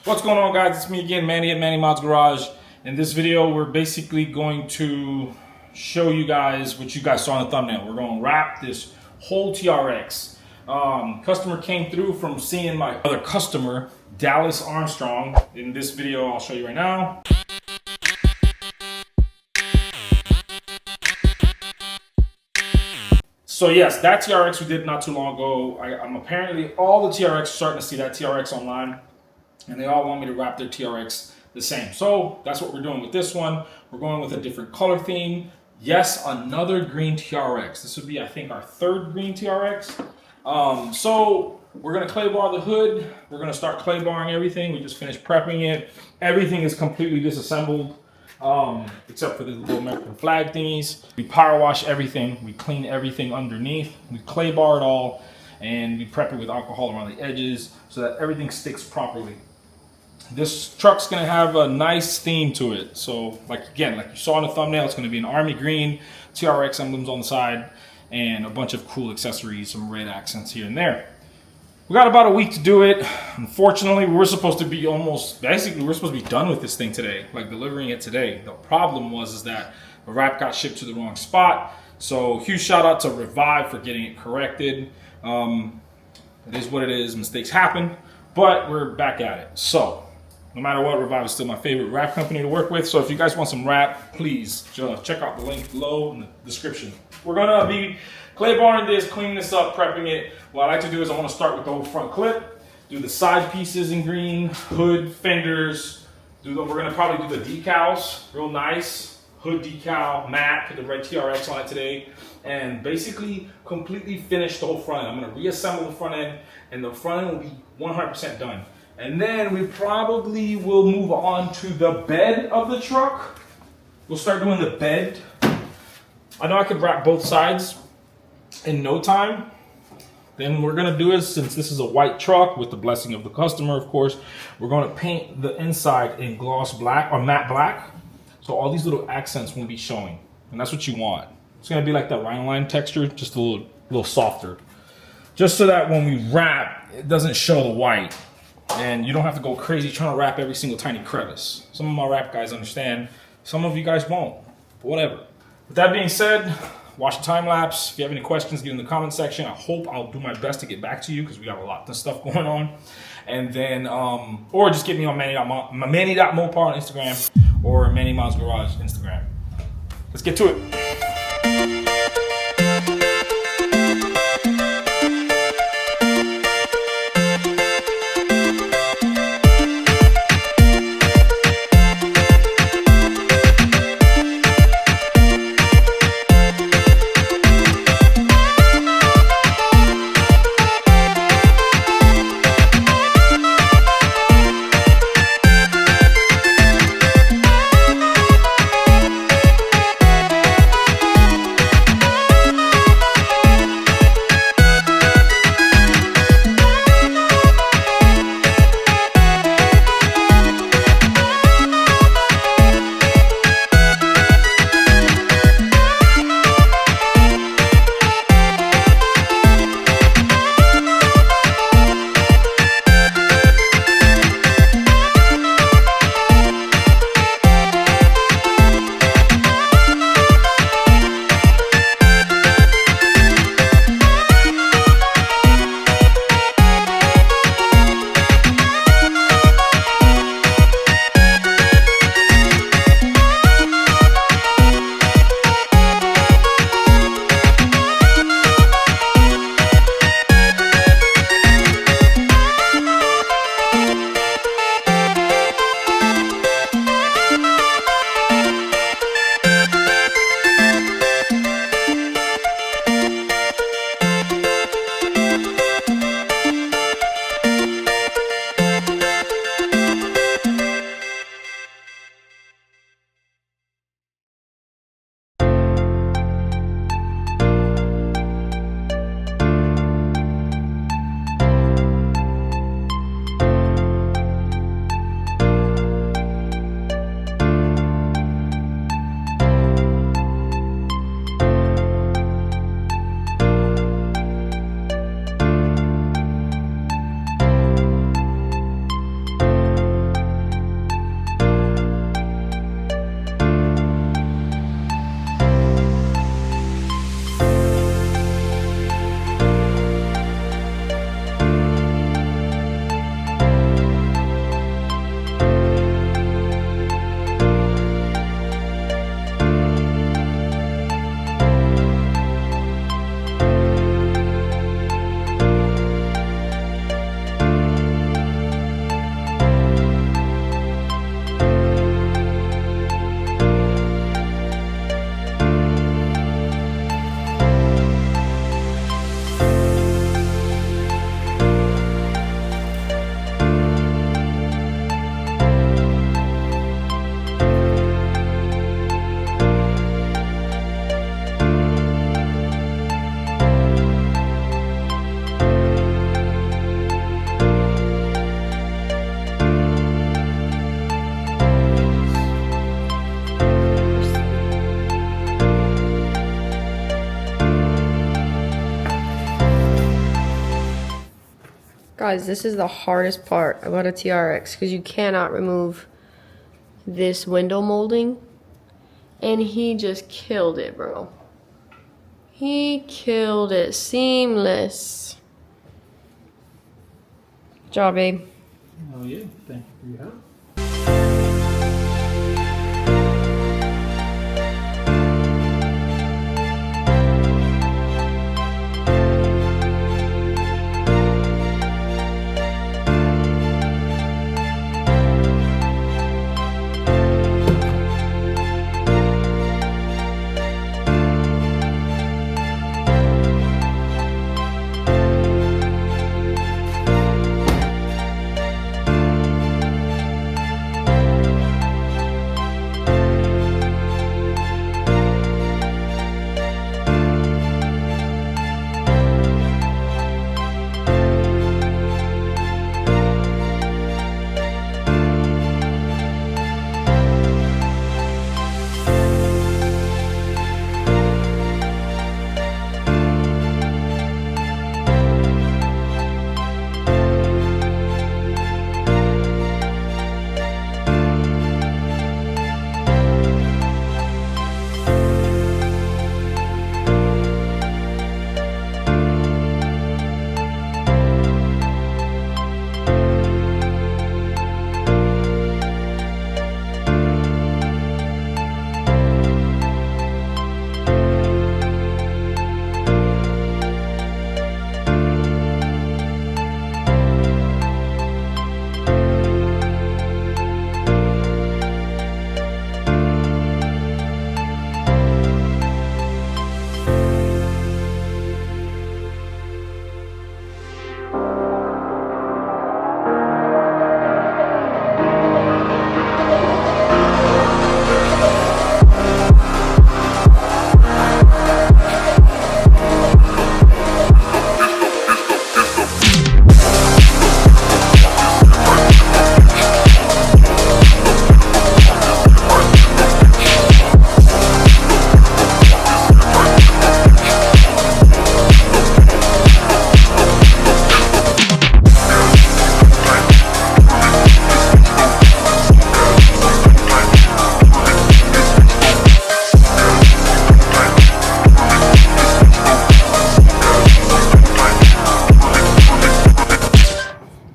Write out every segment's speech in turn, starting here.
What's going on, guys? It's me again, Manny at Manny Mod's Garage. In this video, we're basically going to show you guys what you guys saw in the thumbnail. We're going to wrap this whole TRX. Customer came through from seeing my other customer, Dallas Armstrong. In this video, I'll show you right now. So yes, that TRX we did not too long ago. I'm apparently all the TRX starting to see that TRX online, and they all want me to wrap their TRX the same. So that's what we're doing with this one. We're going with a different color theme. Yes, another green TRX. This would be, I think, our third green TRX. So we're gonna clay bar the hood. We're gonna start clay barring everything. We just finished prepping it. Everything is completely disassembled, except for the little American flag thingies. We power wash everything. We clean everything underneath. We clay bar it all, and we prep it with alcohol around the edges so that everything sticks properly. This truck's gonna have a nice theme to it. So like you saw in the thumbnail, it's gonna be an army green, TRX emblems on the side, and a bunch of cool accessories, some red accents here and there. We got about a week to do it. Unfortunately, we're supposed to be done with this thing today, like delivering it today. The problem was that the wrap got shipped to the wrong spot. So huge shout out to Revive for getting it corrected. It is what it is, mistakes happen, but we're back at it. So no matter what, Revive is still my favorite wrap company to work with. So if you guys want some wrap, please check out the link below in the description. We're gonna be clay barring this, cleaning this up, prepping it. What I like to do is I want to start with the whole front clip, do the side pieces in green, hood, fenders. We're gonna probably do the decals, real nice. Hood decal, matte, put the red TRX on it today, and basically completely finish the whole front end. I'm gonna reassemble the front end, and the front end will be 100% done. And then we probably will move on to the bed of the truck. We'll start doing the bed. I know I could wrap both sides in no time. Then we're gonna do is, since this is a white truck with the blessing of the customer, of course, we're gonna paint the inside in gloss black or matte black. So all these little accents will be showing, and that's what you want. It's gonna be like that Rhineline texture, just a little softer. Just so that when we wrap, it doesn't show the white. And you don't have to go crazy trying to wrap every single tiny crevice. Some of my wrap guys understand, some of you guys won't, but whatever. With that being said, watch the time lapse. If you have any questions, get in the comment section. I hope I'll do my best to get back to you because we got a lot of stuff going on. And then, or just get me on Manny.Mopar on Instagram or Manny Mod's Garage Instagram. Let's get to it. Guys, this is the hardest part about a TRX because you cannot remove this window molding. And he just killed it, bro. He killed it. Seamless. Good job, babe. Oh yeah, thank you for your help.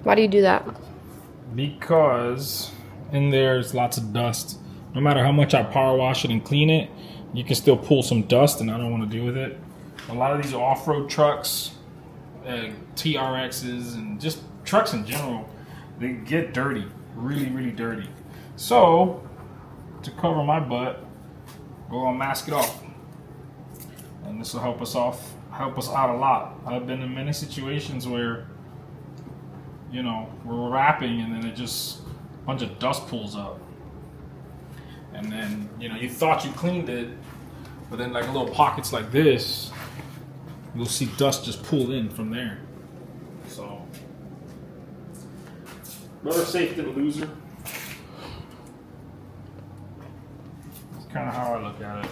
Why do you do that? Because in there's lots of dust. No matter how much I power wash it and clean it, you can still pull some dust, and I don't want to deal with it. A lot of these off-road trucks, TRXs, and just trucks in general, they get dirty, really dirty. So to cover my butt, we're gonna mask it off, and this will help us out a lot. I've been in many situations where, you know, we're wrapping and then it just a bunch of dust pulls up, and then, you know, you thought you cleaned it, but then like little pockets like this, you'll see dust just pull in from there. So better safe than loser. That's kind of how I look at it.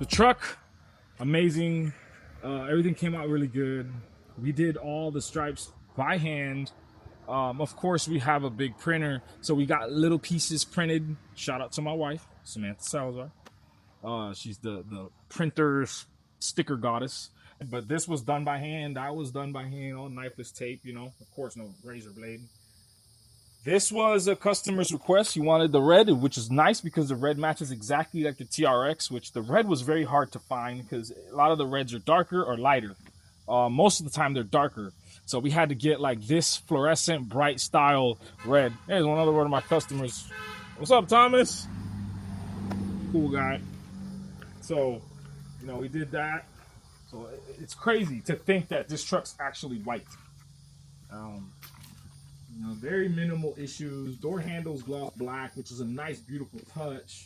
truck, amazing. Everything came out really good. We did all the stripes by hand. Of course, we have a big printer, so we got little pieces printed. Shout out to my wife, Samantha Salazar. She's the printer sticker goddess. But this was done by hand. That was done by hand, all knifeless tape, you know. Of course, no razor blade. This was a customer's request. He wanted the red, which is nice because the red matches exactly like the TRX, which the red was very hard to find because a lot of the reds are darker or lighter. Most of the time they're darker. So we had to get like this fluorescent bright style red. There's one other one of my customers. What's up, Thomas? Cool guy. So, you know, we did that. So it's crazy to think that this truck's actually white. You know, very minimal issues. Door handles gloss black, which is a nice, beautiful touch.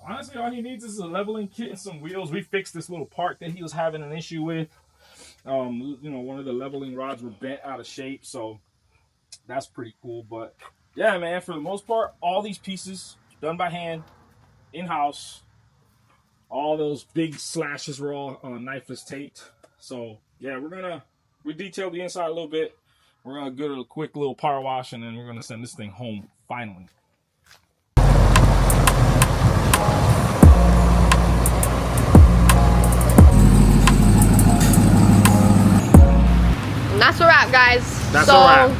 Honestly, all he needs is a leveling kit and some wheels. We fixed this little part that he was having an issue with. You know, one of the leveling rods were bent out of shape, so that's pretty cool. But yeah, man, for the most part, all these pieces done by hand, in-house. All those big slashes were all knifeless taped. So yeah, we detailed the inside a little bit. We're gonna do a quick little power wash, and then we're gonna send this thing home finally. And that's a wrap, guys. That's a wrap.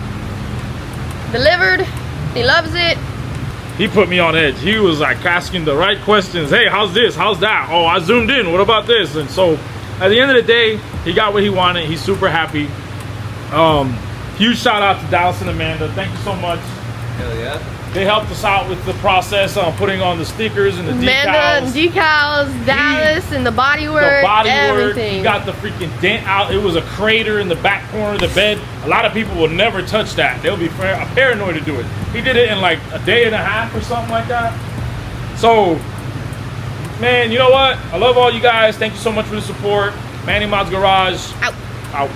Delivered. He loves it. He put me on edge. He was like asking the right questions. Hey, how's this? How's that? Oh, I zoomed in. What about this? And so at the end of the day, he got what he wanted. He's super happy. Huge shout out to Dallas and Amanda. Thank you so much. Hell yeah. They helped us out with the process on putting on the stickers and the Amanda, decals, Dallas, and the bodywork, everything. He got the freaking dent out. It was a crater in the back corner of the bed. A lot of people will never touch that. They'll be paranoid to do it. He did it in like a day and a half or something like that. So, man, you know what? I love all you guys. Thank you so much for the support. Manny Mods Garage. Out. Out.